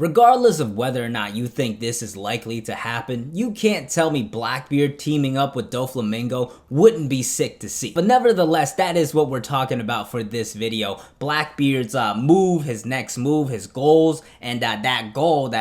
Regardless of whether or not you think this is likely to happen, you can't tell me Blackbeard teaming up with DOFLAMINGO wouldn't be sick to see. But nevertheless, that is what we're talking about for this video. Blackbeard's move, his next move, his goals, and that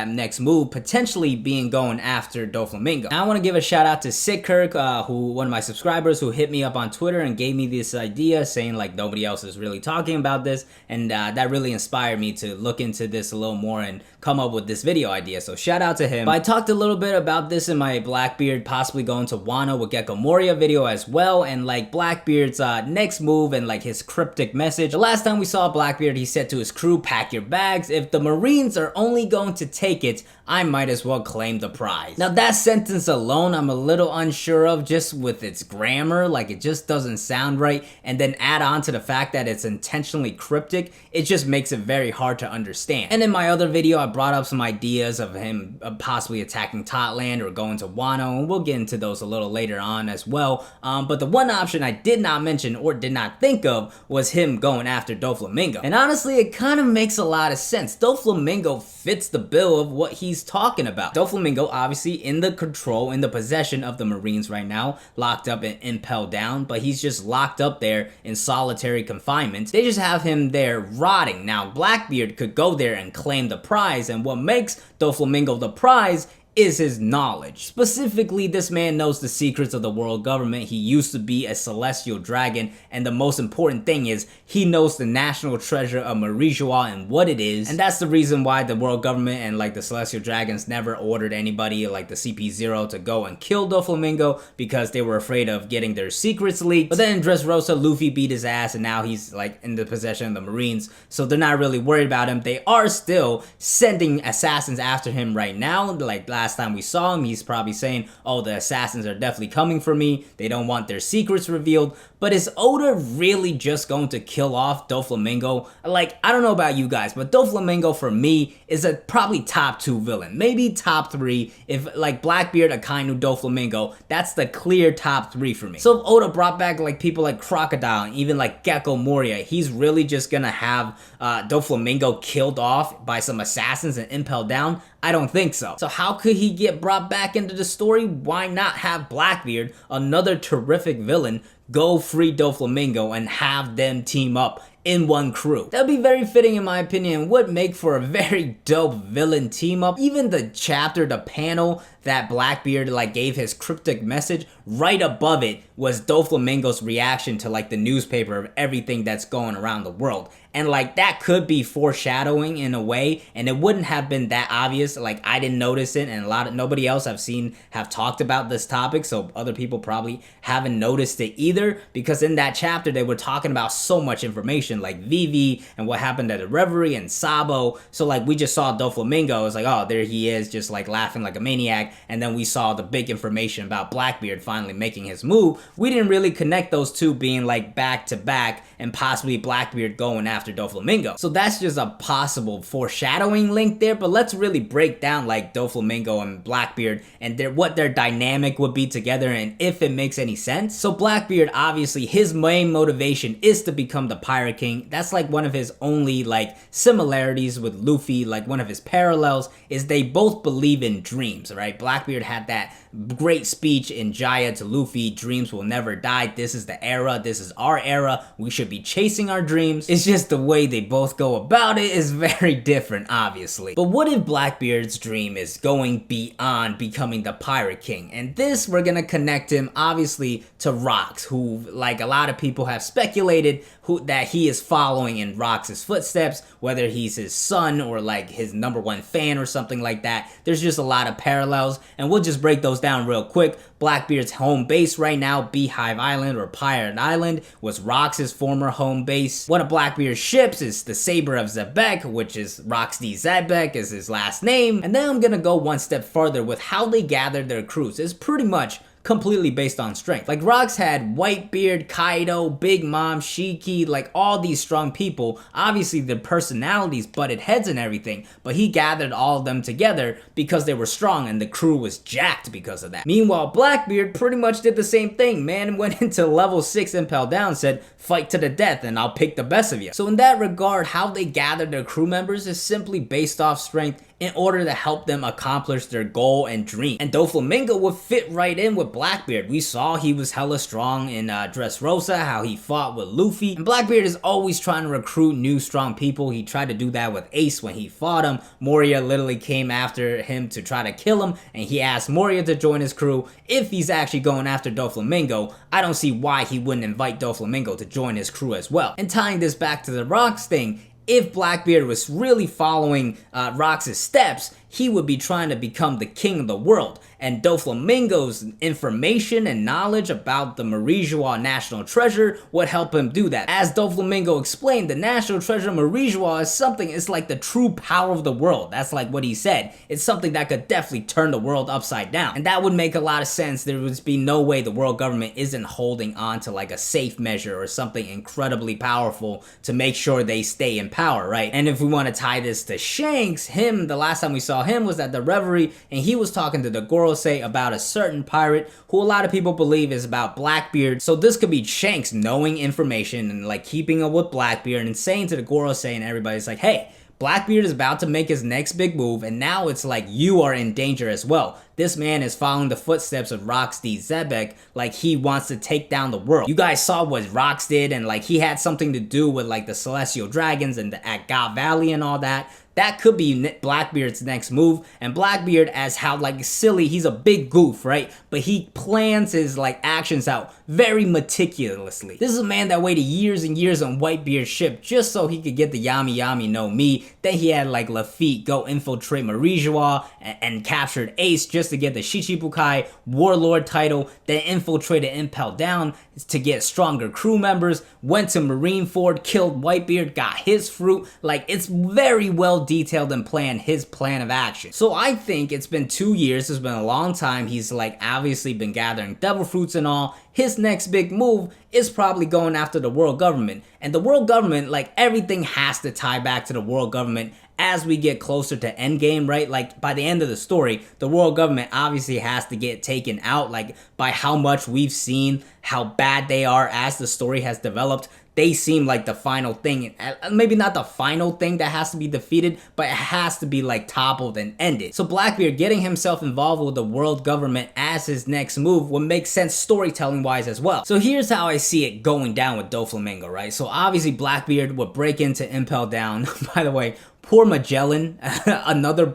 next move, potentially being going after DOFLAMINGO. Now I want to give a shout out to Sidkirk, one of my subscribers who hit me up on Twitter and gave me this idea, saying like nobody else is really talking about this, and that really inspired me to look into this a little more and come up with this video idea, so shout out to him. But I talked a little bit about this in my Blackbeard possibly going to Wano with Gecko Moria video as well, and like Blackbeard's next move and like his cryptic message. The last time we saw Blackbeard, he said to his crew, pack your bags. If the Marines are only going to take it, I might as well claim the prize. Now that sentence alone, I'm a little unsure of, just with its grammar, like it just doesn't sound right, and then add on to the fact that it's intentionally cryptic, it just makes it very hard to understand. And in my other video, I brought up some ideas of him possibly attacking Totland or going to Wano, and we'll get into those a little later on as well. But the one option I did not mention or did not think of was him going after DOFLAMINGO. And honestly, it kind of makes a lot of sense. DOFLAMINGO fits the bill of what he's talking about. DOFLAMINGO obviously in the possession of the Marines right now, locked up and impelled down, but he's just locked up there in solitary confinement. They just have him there rotting. Now Blackbeard could go there and claim the prize, and what makes DOFLAMINGO the prize is his knowledge. Specifically, this man knows the secrets of the world government. He used to be a celestial dragon, and the most important thing is he knows the national treasure of Marijois and what it is, and that's the reason why the world government and like the celestial dragons never ordered anybody like the CP0 to go and kill DOFLAMINGO, because they were afraid of getting their secrets leaked. But then in Dressrosa, Luffy beat his ass, and now he's like in the possession of the Marines, so they're not really worried about him. They are still sending assassins after him right now. Like last time we saw him, he's probably saying, oh, the assassins are definitely coming for me, they don't want their secrets revealed. But is Oda really just going to kill off DOFLAMINGO? Like, I don't know about you guys, but DOFLAMINGO for me is a probably top 2 villain, maybe top 3. If like Blackbeard, Akainu, DOFLAMINGO, that's the clear top 3 for me. So if Oda brought back like people like Crocodile and even like Gecko Moria, he's really just gonna have DOFLAMINGO killed off by some assassins and impelled down? I don't think so. So how could he get brought back into the story? Why not have Blackbeard, another terrific villain, go free DOFLAMINGO and have them team up in one crew? That'd be very fitting in my opinion, and would make for a very dope villain team up. Even the chapter, the panel that Blackbeard like gave his cryptic message, right above it was DOFLAMINGO's reaction to like the newspaper of everything that's going around the world. And like that could be foreshadowing in a way, and it wouldn't have been that obvious. Like I didn't notice it, and nobody else I've seen have talked about this topic, so other people probably haven't noticed it either, because in that chapter they were talking about so much information like Vivi and what happened at the Reverie and Sabo. So like we just saw DOFLAMINGO, it's like, oh, there he is, just like laughing like a maniac, and then we saw the big information about Blackbeard finally making his move. We didn't really connect those two being like back to back, and possibly Blackbeard going after DOFLAMINGO. So that's just a possible foreshadowing link there, but let's really break down like DOFLAMINGO and Blackbeard and what their dynamic would be together, and if it makes any sense. So Blackbeard, obviously his main motivation is to become the Pirate King. That's like one of his only like similarities with Luffy. Like one of his parallels is they both believe in dreams, right? Blackbeard had that great speech in Jaya to Luffy, dreams will never die, this is the era, this is our era, we should be chasing our dreams. It's just the way they both go about it is very different, obviously. But what if Blackbeard's dream is going beyond becoming the Pirate King? And this, we're gonna connect him obviously to Rox, who like a lot of people have speculated that he is following in Rox's footsteps, whether he's his son or like his #1 fan or something like that. There's just a lot of parallels, and we'll just break those down real quick. Blackbeard's home base right now, Beehive Island or Pirate Island, was Rox's former home base. One of Blackbeard's ships is the Saber of Zebek, which is Rox D. Zebek is his last name. And then I'm gonna go one step further with how they gathered their crews. It's pretty much completely based on strength. Like Rox had Whitebeard, Kaido, Big Mom, Shiki, like all these strong people. Obviously their personalities butted heads and everything, but he gathered all of them together because they were strong and the crew was jacked because of that. Meanwhile, Blackbeard pretty much did the same thing. Man went into level 6 Impel Down, said fight to the death and I'll pick the best of you. So in that regard, how they gathered their crew members is simply based off strength in order to help them accomplish their goal and dream. And Doflamingo would fit right in with Blackbeard. We saw he was hella strong in Dressrosa, how he fought with Luffy. And Blackbeard is always trying to recruit new strong people. He tried to do that with Ace when he fought him. Moria literally came after him to try to kill him, and he asked Moria to join his crew. If he's actually going after Doflamingo, I don't see why he wouldn't invite Doflamingo to join his crew as well. And tying this back to the Rocks thing, if Blackbeard was really following Rocks' steps, he would be trying to become the king of the world. And Doflamingo's information and knowledge about the Marijois National Treasure would help him do that. As Doflamingo explained, the National Treasure Marijois is something, it's like the true power of the world. That's like what he said. It's something that could definitely turn the world upside down. And that would make a lot of sense. There would be no way the world government isn't holding on to like a safe measure or something incredibly powerful to make sure they stay in power, right? And if we want to tie this to Shanks, the last time we saw him was at the Reverie, and he was talking to the Gorosei about a certain pirate who a lot of people believe is about Blackbeard. So this could be Shanks knowing information and like keeping up with Blackbeard and saying to the Gorosei and everybody's like, hey, Blackbeard is about to make his next big move, and now it's like you are in danger as well. This man is following the footsteps of Rox D. Zebek, like he wants to take down the world. You guys saw what Rox did, and like he had something to do with like the Celestial Dragons and at God Valley and all that. That could be Blackbeard's next move. And Blackbeard, as how like silly, he's a big goof, right? But he plans his like actions out very meticulously. This is a man that waited years and years on Whitebeard's ship just so he could get the Yami Yami no Mi. Then he had like Lafitte go infiltrate Marijois and captured Ace just to get the Shichibukai Warlord title. Then infiltrated Impel Down to get stronger crew members. Went to Marineford, killed Whitebeard, got his fruit. Like it's very well detailed and planned, his plan of action. So I think it's been 2 years, it's been a long time. He's like obviously been gathering devil fruits and all. His next big move is probably going after the world government. And the world government, like everything has to tie back to the world government as we get closer to endgame, right? Like by the end of the story, the world government obviously has to get taken out, like by how much we've seen how bad they are as the story has developed. They seem like the final thing, maybe not the final thing that has to be defeated, but it has to be like toppled and ended. So Blackbeard getting himself involved with the world government as his next move would make sense storytelling wise as well. So here's how I see it going down with Doflamingo, right? So obviously Blackbeard would break into Impel Down. By the way, poor Magellan, another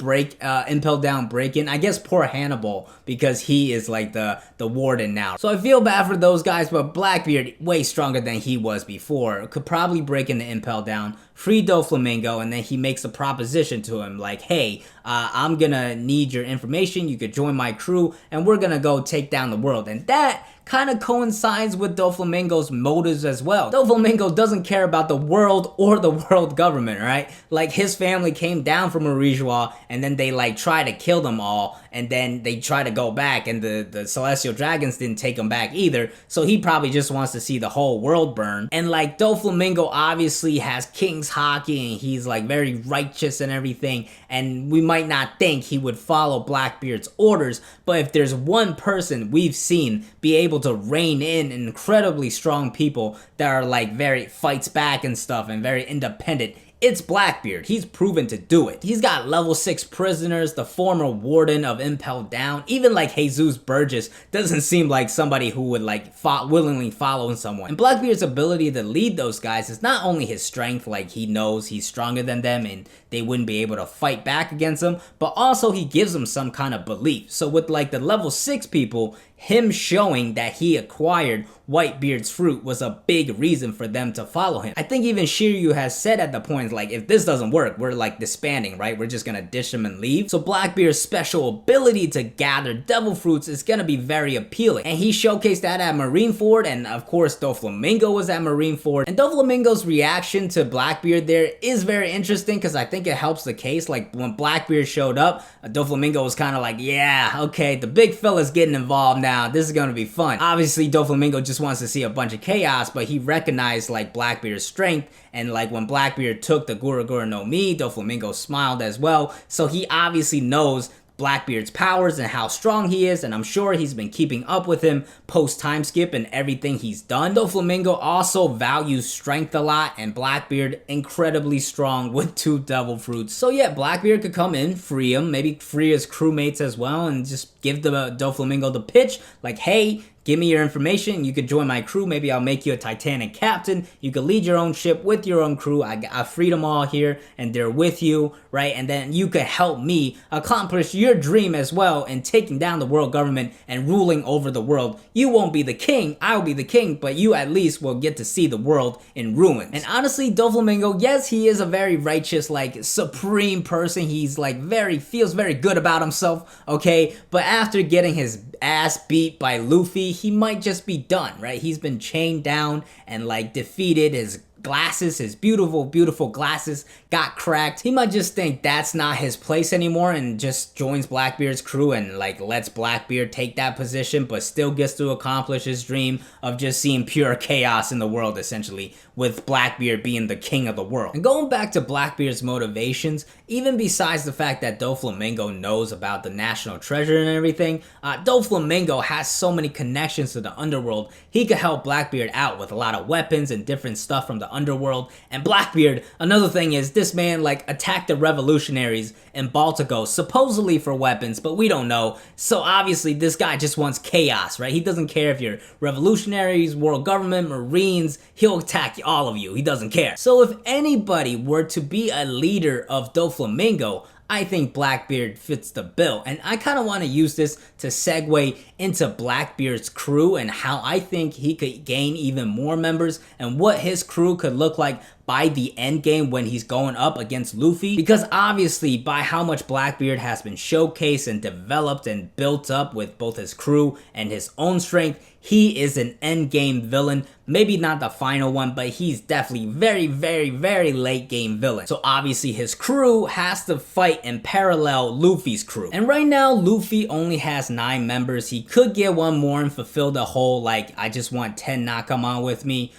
Impel Down break-in. I guess poor Hannibal, because he is like the warden now. So I feel bad for those guys, but Blackbeard, way stronger than he was before, could probably break into Impel Down, free Doflamingo, and then he makes a proposition to him like, hey, I'm gonna need your information, you could join my crew, and we're gonna go take down the world. And that kind of coincides with Doflamingo's motives as well. Doflamingo doesn't care about the world or the world government, right? Like his family came down from Marijois and then they like try to kill them all, and then they try to go back and the Celestial Dragons didn't take them back either. So he probably just wants to see the whole world burn. And like Doflamingo obviously has King's Hockey and he's like very righteous and everything, and we might not think he would follow Blackbeard's orders, but if there's one person we've seen be able to rein in incredibly strong people that are like very fights back and stuff and very independent, it's Blackbeard. He's proven to do it. He's got level 6 prisoners, the former warden of Impel Down. Even like Jesus Burgess doesn't seem like somebody who would like willingly follow someone. And Blackbeard's ability to lead those guys is not only his strength, like he knows he's stronger than them and they wouldn't be able to fight back against him, but also he gives them some kind of belief. So with like the level 6 people, him showing that he acquired Whitebeard's fruit was a big reason for them to follow him. I think even Shiryu has said at the point, like, if this doesn't work, we're like disbanding, right? We're just gonna ditch him and leave. So Blackbeard's special ability to gather devil fruits is gonna be very appealing. And he showcased that at Marineford, and of course Doflamingo was at Marineford. And Doflamingo's reaction to Blackbeard there is very interesting because I think it helps the case. Like when Blackbeard showed up, Doflamingo was kind of like, yeah, okay, the big fella's getting involved now. This is gonna be fun. Obviously Doflamingo just wants to see a bunch of chaos, but he recognized like Blackbeard's strength, and like when Blackbeard took the Gura Gura no Mi, Doflamingo smiled as well. So he obviously knows Blackbeard's powers and how strong he is, and I'm sure he's been keeping up with him post time skip and everything he's done. Doflamingo also values strength a lot, and Blackbeard incredibly strong with 2 devil fruits. So yeah, Blackbeard could come in, free him, maybe free his crewmates as well, and just give the Doflamingo the pitch, like, hey, give me your information, you could join my crew, maybe I'll make you a Titanic captain, you could lead your own ship with your own crew, I freed them all here, and they're with you, right? And then you could help me accomplish your dream as well in taking down the world government and ruling over the world. You won't be the king, I'll be the king, but you at least will get to see the world in ruins. And honestly, Doflamingo, yes, he is a very righteous, like, supreme person, he's like feels very good about himself, okay? But after getting his ass beat by Luffy, he might just be done, right? He's been chained down and like defeated. His glasses, his beautiful, beautiful glasses got cracked. He might just think that's not his place anymore and just joins Blackbeard's crew and like lets Blackbeard take that position, but still gets to accomplish his dream of just seeing pure chaos in the world, essentially, with Blackbeard being the king of the world. And going back to Blackbeard's motivations, even besides the fact that Doflamingo knows about the national treasure and everything, Doflamingo has so many connections to the underworld, he could help Blackbeard out with a lot of weapons and different stuff from the underworld. And Blackbeard, another thing is, this man like attacked the revolutionaries in Baltico, supposedly for weapons, but we don't know. So obviously this guy just wants chaos, right? He doesn't care if you're revolutionaries, world government, marines, he'll attack all of you, he doesn't care. So if anybody were to be a leader of Doflamingo, I think Blackbeard fits the bill. And I kind of want to use this to segue into Blackbeard's crew and how I think he could gain even more members and what his crew could look like by the end game when he's going up against Luffy. Because obviously by how much Blackbeard has been showcased and developed and built up with both his crew and his own strength, he is an end game villain. Maybe not the final one, but he's definitely very, very, very late game villain. So obviously his crew has to fight in parallel Luffy's crew. And right now Luffy only has 9 members. He could get one more and fulfill the whole like I just want 10 not come on with me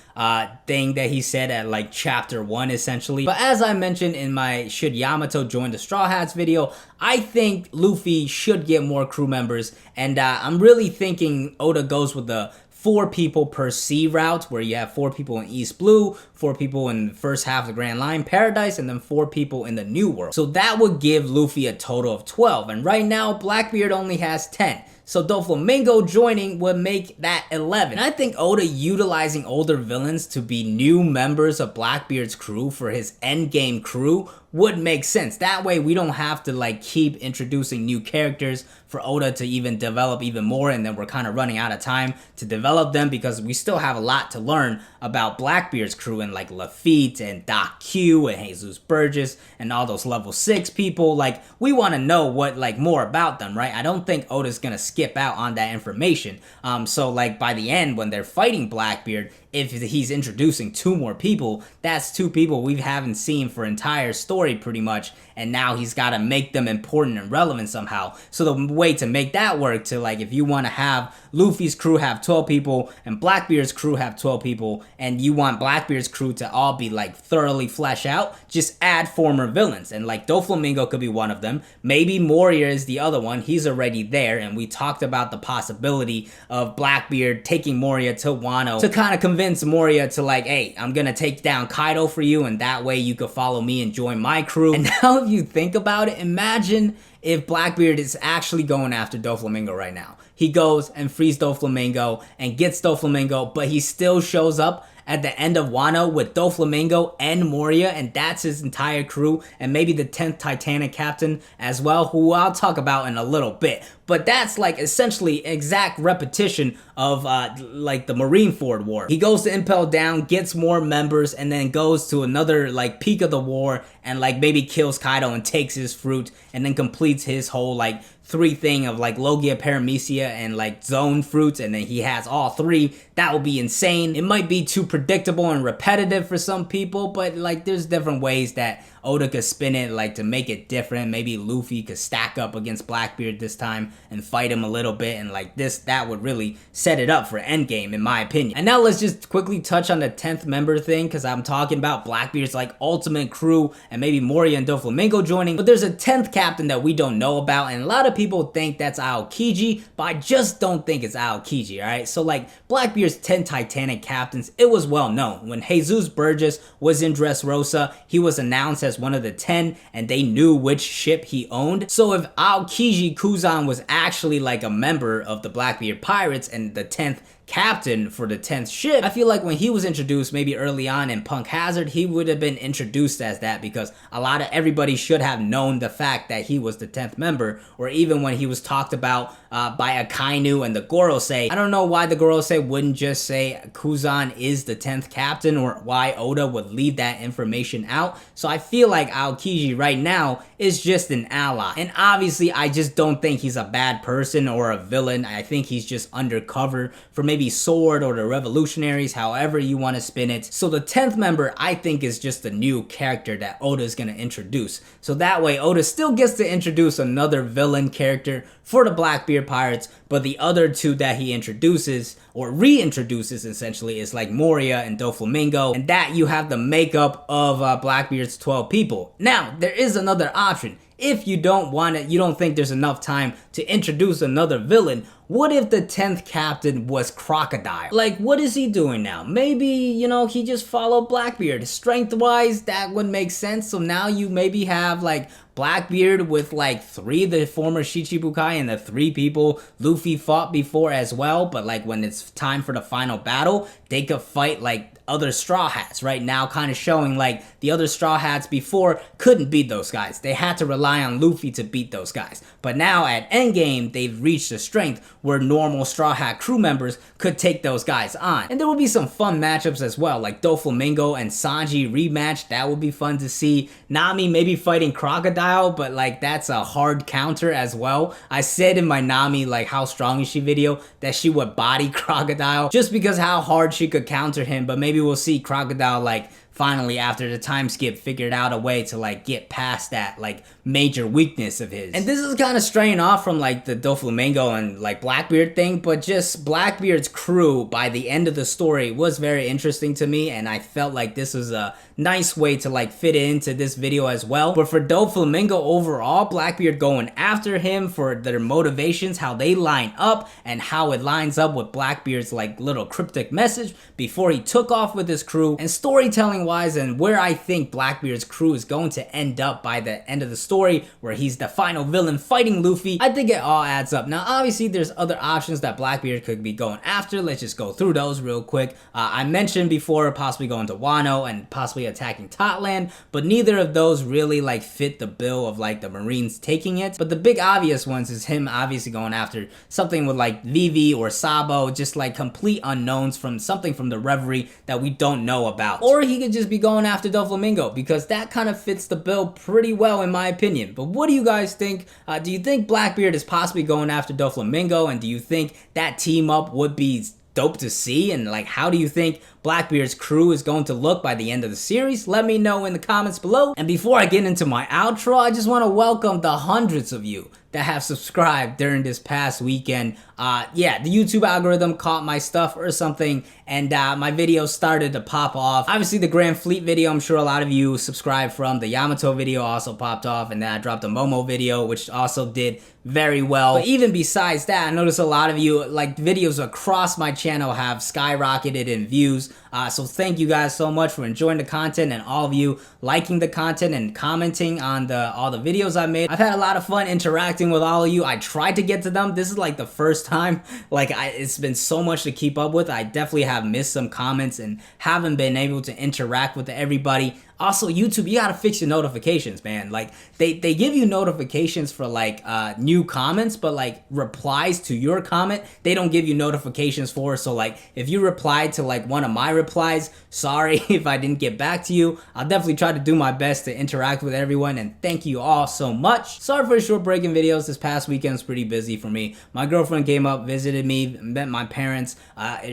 thing that he said at like chapter 1 essentially. But as I mentioned in my should Yamato join the Straw Hats video, I think Luffy should get more crew members, and I'm really thinking Oda goes with the 4 people per sea route, where you have 4 people in East Blue, 4 people in the first half of the Grand Line Paradise, and then 4 people in the New World. So that would give Luffy a total of 12, and right now Blackbeard only has 10. So Doflamingo joining would make that 11. And I think Oda utilizing older villains to be new members of Blackbeard's crew for his endgame crew would make sense. That way we don't have to like keep introducing new characters for Oda to even develop even more, and then we're kind of running out of time to develop them because we still have a lot to learn about Blackbeard's crew and like Lafitte and Doc Q and Jesus Burgess and all those level 6 people. Like we want to know what like more about them, right? I don't think Oda's gonna skip out on that information. So like by the end when they're fighting Blackbeard, if he's introducing 2 more people, that's 2 people we haven't seen for entire story pretty much, and now he's got to make them important and relevant somehow. So the way to make that work, to like if you want to have Luffy's crew have 12 people and Blackbeard's crew have 12 people, and you want Blackbeard's crew to all be like thoroughly flesh out, just add former villains, and like Doflamingo could be one of them, maybe Moria is the other one, he's already there, and we talked about the possibility of Blackbeard taking Moria to Wano to kind of convince Moria to like, hey, I'm gonna take down Kaido for you, and that way you could follow me and join my crew. And now if you think about it, imagine if Blackbeard is actually going after Doflamingo right now. He goes and frees Doflamingo and gets Doflamingo, but he still shows up at the end of Wano with Doflamingo and Moria, and that's his entire crew, and maybe the 10th Titanic captain as well, who I'll talk about in a little bit. But that's like essentially exact repetition of like the Marineford War. He goes to Impel Down, gets more members, and then goes to another like peak of the war and like maybe kills Kaido and takes his fruit, and then completes his whole like 3 thing of like Logia, Paramecia, and like Zone fruits, and then he has all 3. That would be insane. It might be too predictable and repetitive for some people, but like there's different ways that Oda could spin it like to make it different. Maybe Luffy could stack up against Blackbeard this time and fight him a little bit, and like that would really set it up for Endgame in my opinion. And now let's just quickly touch on the 10th member thing, because I'm talking about Blackbeard's like ultimate crew and maybe Moria and Doflamingo joining, but there's a 10th captain that we don't know about, and a lot of people think that's Aokiji, but I just don't think it's Aokiji, alright? So like Blackbeard's 10 Titanic captains, it was well known. When Jesus Burgess was in Dressrosa, he was announced as one of the 10, and they knew which ship he owned. So if Aokiji Kuzan was actually like a member of the Blackbeard Pirates and the 10th captain for the 10th ship, I feel like when he was introduced maybe early on in Punk Hazard, he would have been introduced as that, because everybody should have known the fact that he was the 10th member. Or even when he was talked about by Akainu and the Gorosei, I don't know why the Gorosei wouldn't just say Kuzan is the 10th captain, or why Oda would leave that information out. So I feel like Aokiji right now is just an ally, and obviously I just don't think he's a bad person or a villain. I think he's just undercover for maybe Sword or the Revolutionaries, however you want to spin it. So the 10th member, I think, is just a new character that Oda is going to introduce. So that way Oda still gets to introduce another villain character for the Blackbeard Pirates, but the other two that he introduces or reintroduces essentially is like Moria and Doflamingo, and that you have the makeup of Blackbeard's 12 people. Now there is another option. If you don't want it, you don't think there's enough time to introduce another villain, what if the 10th captain was Crocodile? Like, what is he doing now? Maybe, you know, he just followed Blackbeard. Strength-wise, that would make sense. So now you maybe have, like, Blackbeard with, like, 3 of the former Shichibukai and the 3 people Luffy fought before as well. But, like, when it's time for the final battle, they could fight, like, other Straw Hats right now, kind of showing like the other Straw Hats before couldn't beat those guys. They had to rely on Luffy to beat those guys. But now at Endgame, they've reached a strength where normal Straw Hat crew members could take those guys on. And there will be some fun matchups as well, like Doflamingo and Sanji rematch. That would be fun to see. Nami maybe fighting Crocodile, but like that's a hard counter as well. I said in my Nami like how strong is she video that she would body Crocodile just because how hard she could counter him, but maybe we'll see Crocodile like finally after the time skip figured out a way to like get past that like major weakness of his. And this is kind of straying off from like the Doflamingo and like Blackbeard thing, but just Blackbeard's crew by the end of the story was very interesting to me, and I felt like this was a nice way to like fit it into this video as well. But for Doflamingo overall, Blackbeard going after him for their motivations, how they line up and how it lines up with Blackbeard's like little cryptic message before he took off with his crew, and storytelling wise and where I think Blackbeard's crew is going to end up by the end of the story where he's the final villain fighting Luffy, I think it all adds up. Now obviously there's other options that Blackbeard could be going after. Let's just go through those real quick. I mentioned before possibly going to Wano and possibly attacking Totland, but neither of those really like fit the bill of like the Marines taking it. But the big obvious ones is him obviously going after something with like Vivi or Sabo, just like complete unknowns from something from the Reverie that we don't know about. Or he could just be going after Doflamingo, because that kind of fits the bill pretty well in my opinion. But what do you guys think? Do you think Blackbeard is possibly going after Doflamingo, and do you think that team up would be dope to see? And like, how do you think Blackbeard's crew is going to look by the end of the series? Let me know in the comments below. And before I get into my outro, I just want to welcome the hundreds of you that have subscribed during this past weekend. Yeah, the YouTube algorithm caught my stuff or something, and my videos started to pop off. Obviously the Grand Fleet video, I'm sure a lot of you subscribed from. The Yamato video also popped off, and then I dropped a Momo video, which also did very well. But even besides that, I noticed a lot of you, like, videos across my channel have skyrocketed in views. So thank you guys so much for enjoying the content, and all of you liking the content and commenting on all the videos I made. I've had a lot of fun interacting with all of you. I tried to get to them. This is like the first time. Like, it's been so much to keep up with. I definitely have missed some comments and haven't been able to interact with everybody. Also, YouTube, you gotta fix your notifications, man. Like, they give you notifications for like new comments, but like replies to your comment, they don't give you notifications for. So like, if you replied to like one of my replies, sorry if I didn't get back to you. I'll definitely try to do my best to interact with everyone, and thank you all so much. Sorry for the short break in videos. This past weekend was pretty busy for me. My girlfriend came up, visited me, met my parents.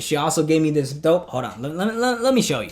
She also gave me this dope, hold on, let me show you.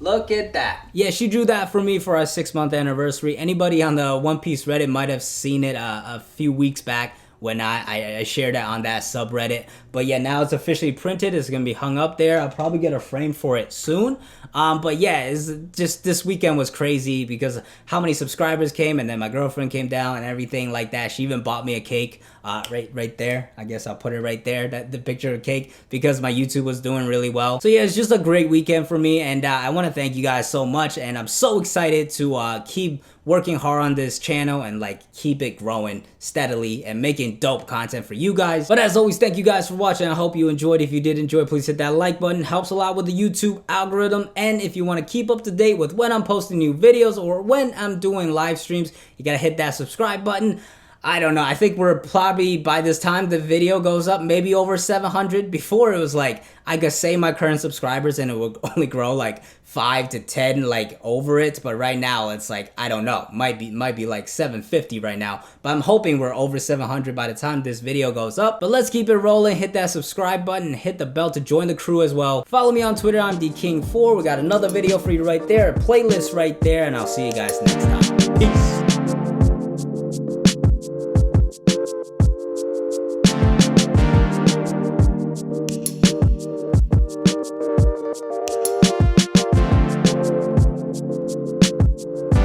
Look at that. Yeah, she drew that for me for our 6-month anniversary. Anybody on the One Piece Reddit might have seen it a few weeks back when I shared that on that subreddit. But yeah, now it's officially printed. It's gonna be hung up there. I'll probably get a frame for it soon. But yeah, it's just, this weekend was crazy because how many subscribers came, and then my girlfriend came down and everything like that. She even bought me a cake right there. I guess I'll put it right there, the picture of cake, because my YouTube was doing really well. So yeah, it's just a great weekend for me, and I want to thank you guys so much, and I'm so excited to keep working hard on this channel and like keep it growing steadily and making dope content for you guys. But as always, thank you guys for watching. I hope you enjoyed. If you did enjoy, please hit that like button. It helps a lot with the YouTube algorithm. And if you want to keep up to date with when I'm posting new videos or when I'm doing live streams, you gotta hit that subscribe button. I don't know, I think we're probably, by this time the video goes up, maybe over 700. Before it was like, I could say my current subscribers and it would only grow like 5 to 10 like over it, but right now it's like, I don't know, might be like 750 right now, but I'm hoping we're over 700 by the time this video goes up. But let's keep it rolling. Hit that subscribe button, hit the bell to join the crew as well. Follow me on Twitter, I'm DKing4. We got another video for you right there, a playlist right there, and I'll see you guys next time. Peace.